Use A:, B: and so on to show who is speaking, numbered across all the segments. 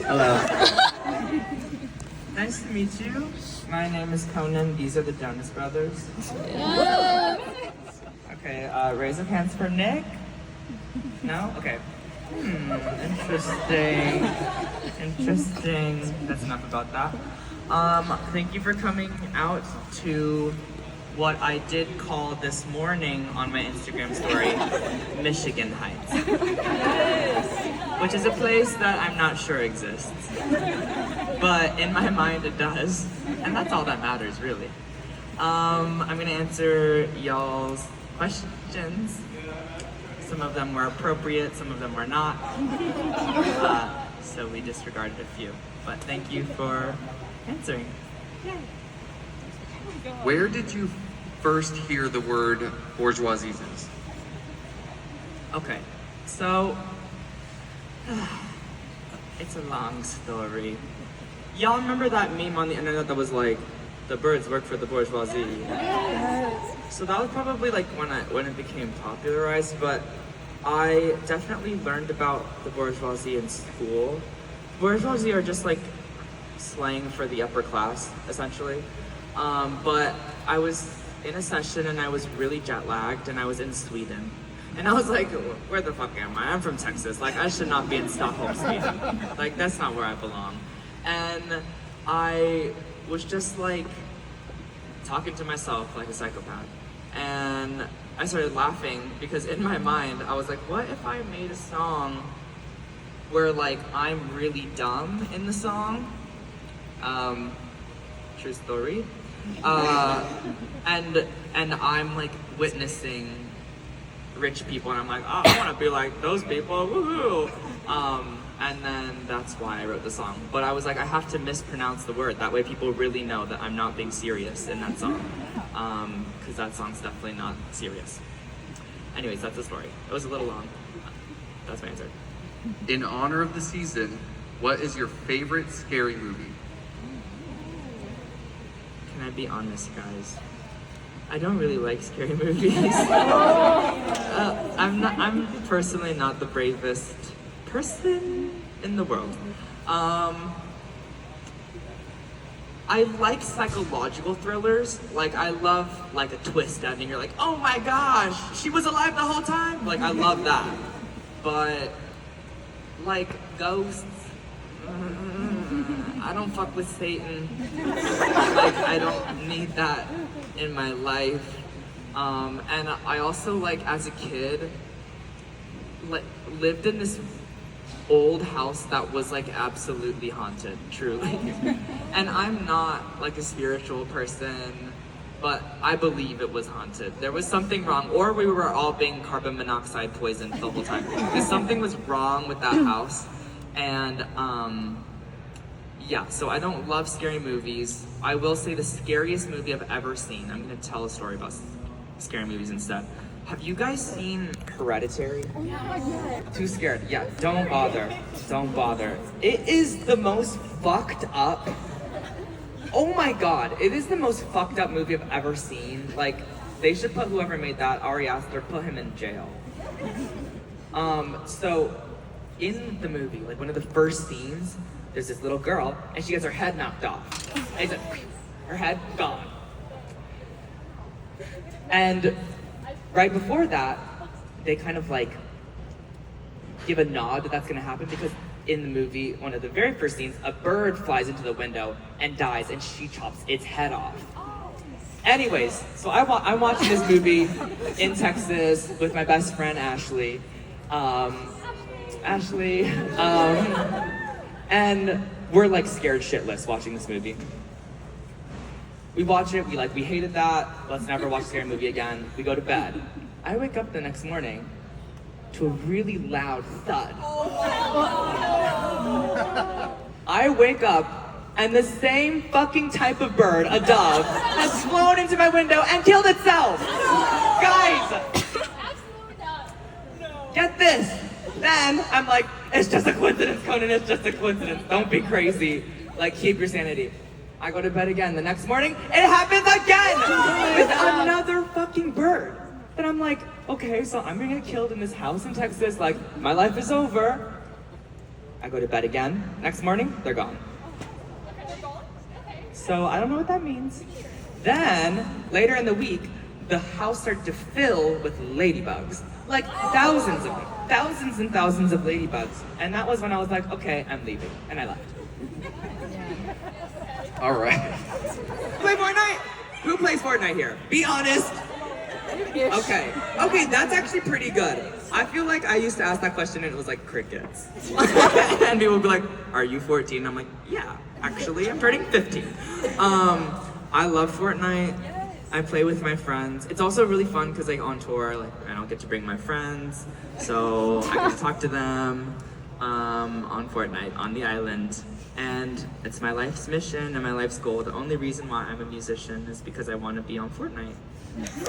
A: Hello. Nice to meet you. My name is Conan. These are the Jonas Brothers. Okay, raise of hands for Nick. No? Okay. Interesting. Interesting. That's enough about that. Thank you for coming out to what I did call this morning on my Instagram story, Michigan Heights. Which is a place that I'm not sure exists. But in my mind it does. And that's all that matters, really. I'm gonna answer y'all's questions. Some of them were appropriate, some of them were not. So we disregarded a few. But thank you for answering. Yay.
B: Where did you first hear the word bourgeoisie?
A: Okay, so it's a long story. Y'all remember that meme on the internet that was like, the birds work for the bourgeoisie? So that was probably like when it became popularized, but I definitely learned about the bourgeoisie in school. Bourgeoisie are just like slang for the upper class, essentially. But I was in a session and I was really jet lagged and I was in Sweden. And I was like, where the fuck am I? I'm from Texas. Like, I should not be in Stockholm, Sweden. Like, that's not where I belong. And I was just like talking to myself like a psychopath. And I started laughing because in my mind, I was like, what if I made a song where like I'm really dumb in the song? True story. And I'm like witnessing rich people and I'm like, oh, I want to be like those people, woohoo! And then that's why I wrote the song. But I was like, I have to mispronounce the word. That way people really know that I'm not being serious in that song. Because that song's definitely not serious. Anyways, that's the story. It was a little long. That's my answer.
B: In honor of the season, what is your favorite scary movie?
A: Can I be honest, guys? I don't really like scary movies. I'm personally not the bravest person in the world. I like psychological thrillers. Like, I love like a twist ending. You're like, oh my gosh, she was alive the whole time. Like, I love that. But like ghosts, I don't fuck with Satan. Like, I don't need that in my life. And I also, like, as a kid, like, lived in this old house that was like absolutely haunted, truly. And I'm not like a spiritual person, but I believe it was haunted. There was something wrong, or we were all being carbon monoxide poisoned the whole time. Because something was wrong with that house. And yeah, so I don't love scary movies. I will say the scariest movie I've ever seen, I'm gonna tell a story about scary movies instead. Have you guys seen Hereditary? Yeah. Too scared. Yeah, don't bother. Don't bother. It is the most fucked up. Oh my god, it is the most fucked up movie I've ever seen. Like, they should put whoever made that, Ari Aster, put him in jail. So in the movie, like one of the first scenes, there's this little girl and she gets her head knocked off. And it's like, her head gone. And right before that, they kind of like give a nod that that's gonna happen because in the movie, one of the very first scenes, a bird flies into the window and dies and she chops its head off. Anyways, so I'm watching this movie in Texas with my best friend, Ashley. And we're like scared shitless watching this movie. We watch it, we hated that, let's never watch a scary movie again. We go to bed. I wake up the next morning to a really loud thud. I wake up and the same fucking type of bird, a dove, has flown into my window and killed itself! Guys! Get this! Then I'm like, it's just a coincidence, Conan, it's just a coincidence. Don't be crazy. Like, keep your sanity. I go to bed again. The next morning, it happens again! With another fucking bird. And I'm like, okay, so I'm gonna get killed in this house in Texas. Like, my life is over. I go to bed again. Next morning, they're gone. So I don't know what that means. Then, later in the week, the house started to fill with ladybugs. Like thousands of them. Thousands and thousands of ladybugs. And that was when I was like, okay, I'm leaving. And I left.
B: All right.
A: Play Fortnite? Who plays Fortnite here? Be honest. Okay. Okay, that's actually pretty good. I feel like I used to ask that question and it was like crickets. And people would be like, are you 14? I'm like, yeah, actually, I'm turning 15. I love Fortnite. I play with my friends. It's also really fun because like on tour, like I don't get to bring my friends, so I can talk to them on Fortnite on the island. And it's my life's mission and my life's goal. The only reason why I'm a musician is because I want to be on Fortnite.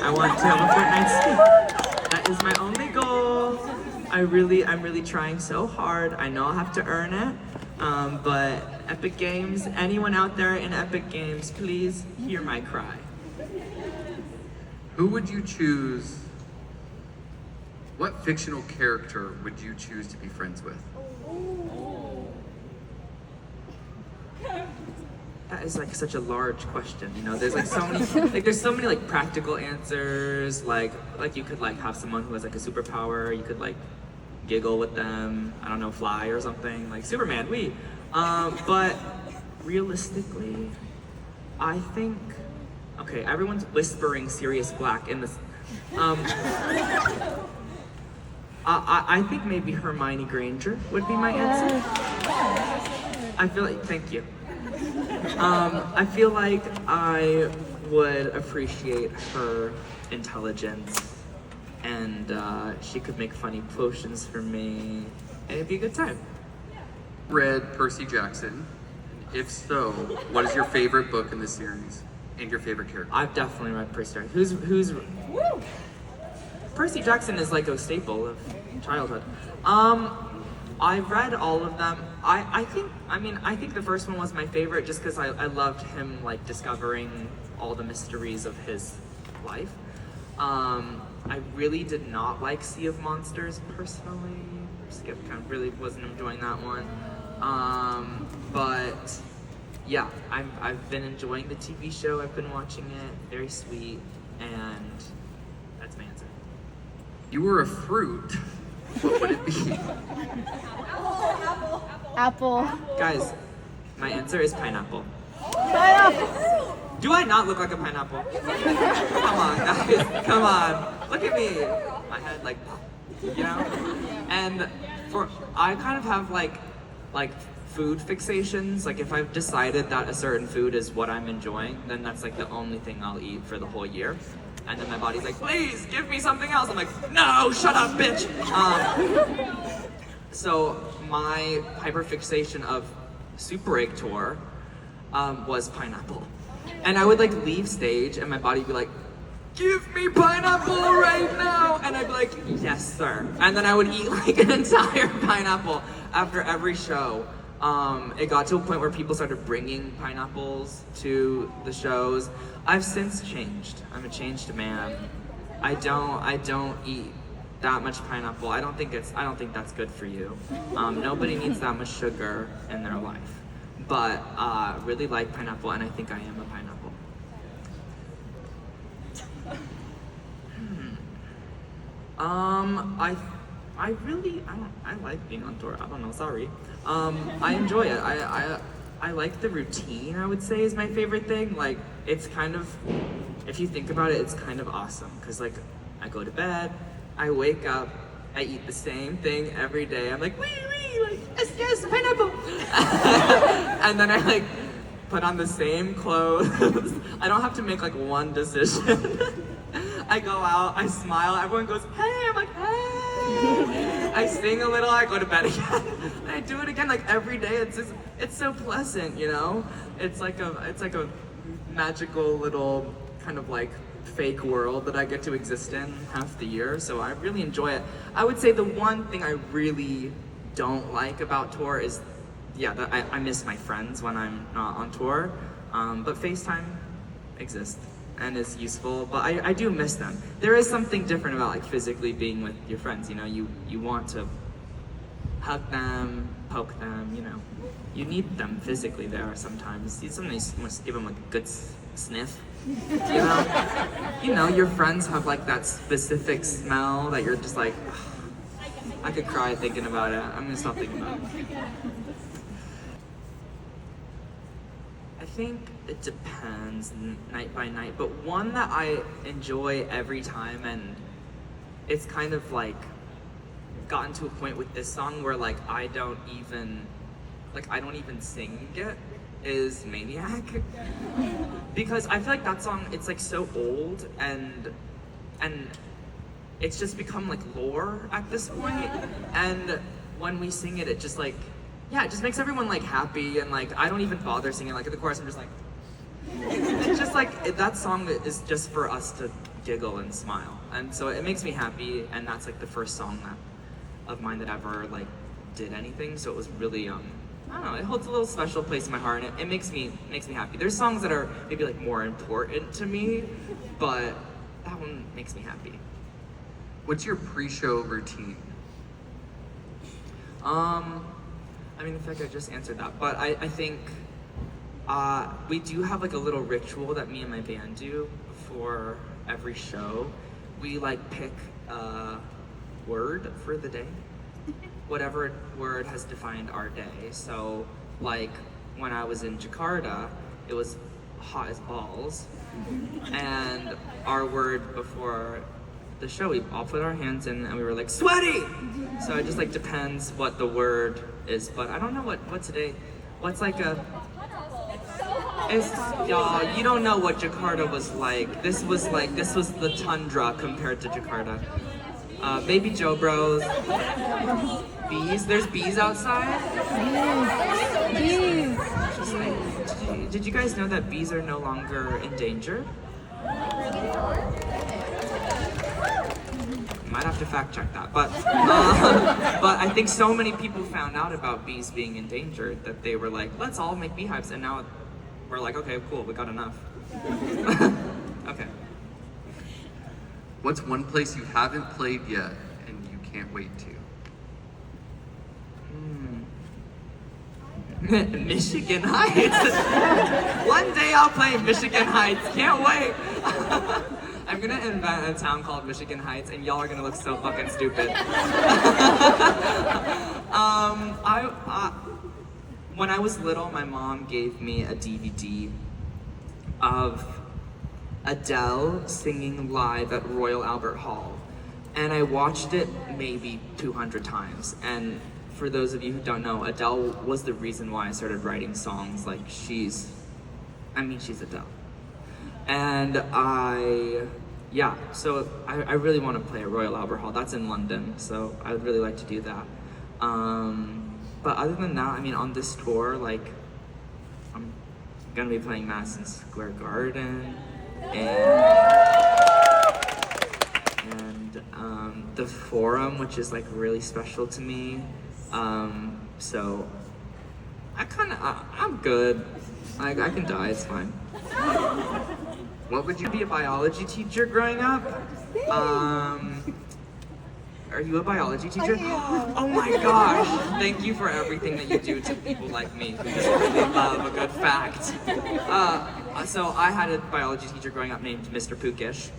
A: I want to have a Fortnite scene. That is my only goal. I'm really trying so hard. I know I'll have to earn it. But Epic Games, anyone out there in Epic Games, please hear my cry.
B: Who would you choose? What fictional character would you choose to be friends with?
A: That is like such a large question, you know. There's like so many, there's so many like practical answers. Like you could like have someone who has like a superpower. You could like giggle with them. I don't know, fly or something. Like Superman, but realistically, I think. Okay, everyone's whispering Sirius Black in this. I think maybe Hermione Granger would be my answer. I feel like, thank you. I feel like I would appreciate her intelligence and she could make funny potions for me and it'd be a good time.
B: Read Percy Jackson? If so, what is your favorite book in the series? And your favorite character?
A: I've definitely read Percy Jackson. Who's Percy Jackson is like a staple of childhood. I read all of them. I think the first one was my favorite just because I loved him like discovering all the mysteries of his life. I really did not like Sea of Monsters personally. Skip kind of really wasn't enjoying that one. But yeah, I've been enjoying the TV show. I've been watching it. Very sweet, and that's my answer.
B: You were a fruit. What would it be?
C: Apple.
A: Guys, my answer is pineapple.
C: Pineapple.
A: Do I not look like a pineapple? Come on, guys. Come on. Look at me. My head, like, you know? And I kind of have like food fixations. Like if I've decided that a certain food is what I'm enjoying, then that's like the only thing I'll eat for the whole year. And then my body's like, please give me something else. I'm like, no, shut up, bitch. So my hyperfixation of Super Egg Tour was pineapple. And I would like leave stage and my body would be like, give me pineapple right now. And I'd be like, yes, sir. And then I would eat like an entire pineapple after every show. It got to a point where people started bringing pineapples to the shows. I've since changed. I'm a changed man. I don't eat that much pineapple. I don't think that's good for you. Nobody needs that much sugar in their life. But really like pineapple, and I think I am a pineapple. I like being on tour. I don't know, sorry. I enjoy it. I like the routine, I would say, is my favorite thing. Like, it's kind of, if you think about it, it's kind of awesome. Cause like, I go to bed, I wake up, I eat the same thing every day. I'm like, like, yes, pineapple. And then I like, put on the same clothes. I don't have to make like one decision. I go out, I smile, everyone goes, hey, I'm like, hey. I sing a little, I go to bed again. And I do it again like every day. It's so pleasant, you know? It's like a magical little kind of like fake world that I get to exist in half the year. So I really enjoy it. I would say the one thing I really don't like about tour is, yeah, that I miss my friends when I'm not on tour. But FaceTime exists and is useful, but I do miss them. There is something different about like physically being with your friends, you know, you want to hug them, poke them, you know. You need them physically there sometimes. Sometimes you must give them like a good sniff, you know? You know, your friends have like that specific smell that you're just like, I could cry thinking about it. I'm gonna stop thinking about it. I think it depends night by night, but one that I enjoy every time, and it's kind of like gotten to a point with this song where like I don't even sing it, is Maniac. Because I feel like that song, it's like so old and it's just become like lore at this point. And when we sing it, it just like, yeah, it just makes everyone like happy, and like I don't even bother singing. Like at the chorus, I'm just like, it's just like that song is just for us to giggle and smile, and so it makes me happy. And that's like the first song of mine that ever like did anything. So it was really I don't know. It holds a little special place in my heart, and it makes me happy. There's songs that are maybe like more important to me, but that one makes me happy.
B: What's your pre-show routine?
A: I mean, in fact, I just answered that, but I think we do have like a little ritual that me and my band do before every show. We like pick a word for the day, whatever word has defined our day. So, like when I was in Jakarta, it was hot as balls, and our word before the show, we all put our hands in and we were like, sweaty! So it just like depends what the word is, but I don't know what today, what's like y'all, you don't know what Jakarta was like. This was the tundra compared to Jakarta. Baby Joe Bros. Bees, there's bees outside?
C: Bees.
A: Just like, did you guys know that bees are no longer endangered? Might have to fact check that, but I think so many people found out about bees being endangered that they were like, let's all make beehives, and now we're like, okay, cool, we got enough. Okay.
B: What's one place you haven't played yet and you can't wait to?
A: Michigan Heights. One day I'll play Michigan Heights. Can't wait. I'm gonna invent a town called Michigan Heights, and y'all are gonna look so fucking stupid. When I was little, my mom gave me a DVD of Adele singing live at Royal Albert Hall, and I watched it maybe 200 times. And for those of you who don't know, Adele was the reason why I started writing songs. Like she's Adele. And so I really want to play at Royal Albert Hall. That's in London, so I would really like to do that. But other than that, I mean, on this tour, like, I'm gonna be playing Madison Square Garden, and the Forum, which is like really special to me. So I'm good. I can die, it's fine. What would you be a biology teacher growing up? Are you a biology teacher? Oh my gosh! Thank you for everything that you do to people like me who just really love a good fact. So I had a biology teacher growing up named Mr. Pookish.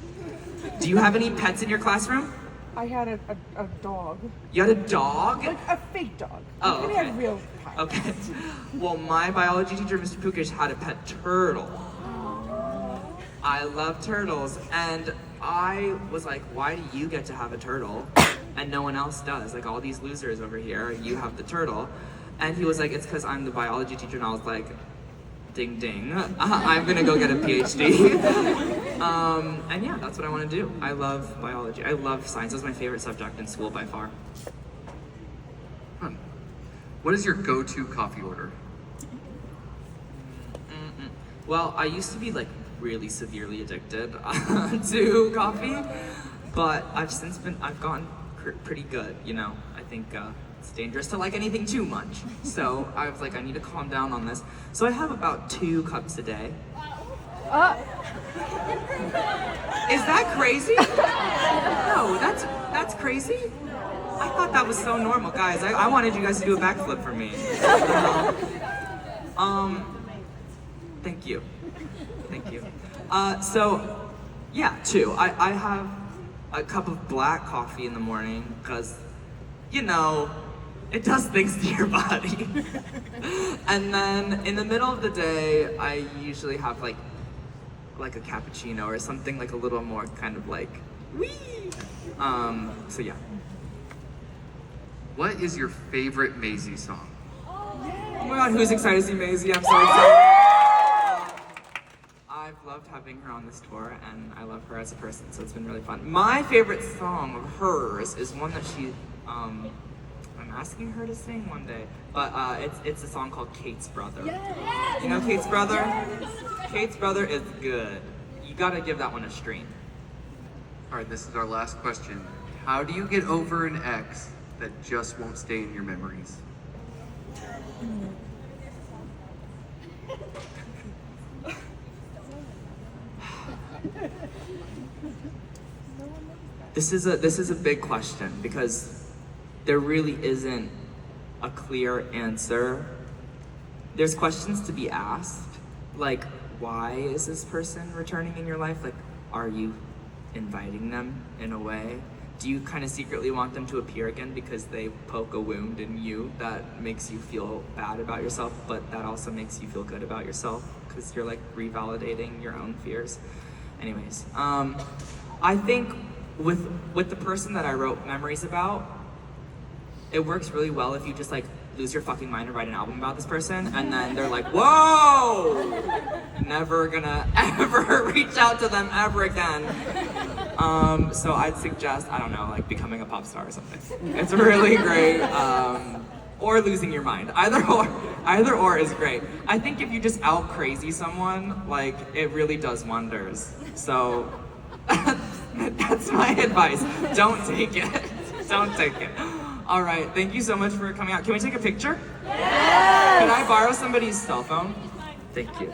A: Do you have any pets in your classroom?
D: I had a dog.
A: You had a dog?
D: Like a fake dog.
A: Oh,
D: I
A: okay.
D: had real pets.
A: Okay. Well, my biology teacher, Mr. Pookish, had a pet turtle. I love turtles, and I was like, why do you get to have a turtle and no one else does? Like all these losers over here, you have the turtle. And he was like, it's because I'm the biology teacher. And I was like, ding ding, I'm gonna go get a PhD. And yeah, that's what I want to do. I love biology. I love science. It was my favorite subject in school by far.
B: What is your go-to coffee order?
A: Well, I used to be like really severely addicted to coffee, but I've gotten pretty good, you know. I think it's dangerous to like anything too much. So I was like, I need to calm down on this. So I have about 2 cups a day. Is that crazy? No, that's crazy. I thought that was so normal, guys. I wanted you guys to do a backflip for me. Thank you. Thank you. So, yeah, 2. I have a cup of black coffee in the morning because, you know, it does things to your body. And then in the middle of the day, I usually have like a cappuccino or something like a little more kind of like, wee. So yeah.
B: What is your favorite Maisie song?
A: Oh my god, who's excited to see Maisie? I'm so excited. I've loved having her on this tour, and I love her as a person, so it's been really fun. My favorite song of hers is one that she, I'm asking her to sing one day, but it's a song called Kate's Brother. Yes. You know Kate's Brother? Yes. Kate's Brother is good. You gotta give that one a stream.
B: All right, this is our last question. How do you get over an ex that just won't stay in your memories?
A: This is a big question because there really isn't a clear answer. There's questions to be asked, like, why is this person returning in your life? Like, are you inviting them in a way? Do you kind of secretly want them to appear again because they poke a wound in you that makes you feel bad about yourself, but that also makes you feel good about yourself because you're like revalidating your own fears? Anyways, I think with the person that I wrote Memories about, it works really well if you just like lose your fucking mind and write an album about this person, and then they're like, whoa! Never gonna ever reach out to them ever again. So I'd suggest, I don't know, like becoming a pop star or something. It's really great. Or losing your mind. Either or is great. I think if you just out crazy someone, like it really does wonders. So that's my advice. Don't take it. Don't take it. All right, thank you so much for coming out. Can we take a picture? Yeah! Can I borrow somebody's cell phone? Thank you.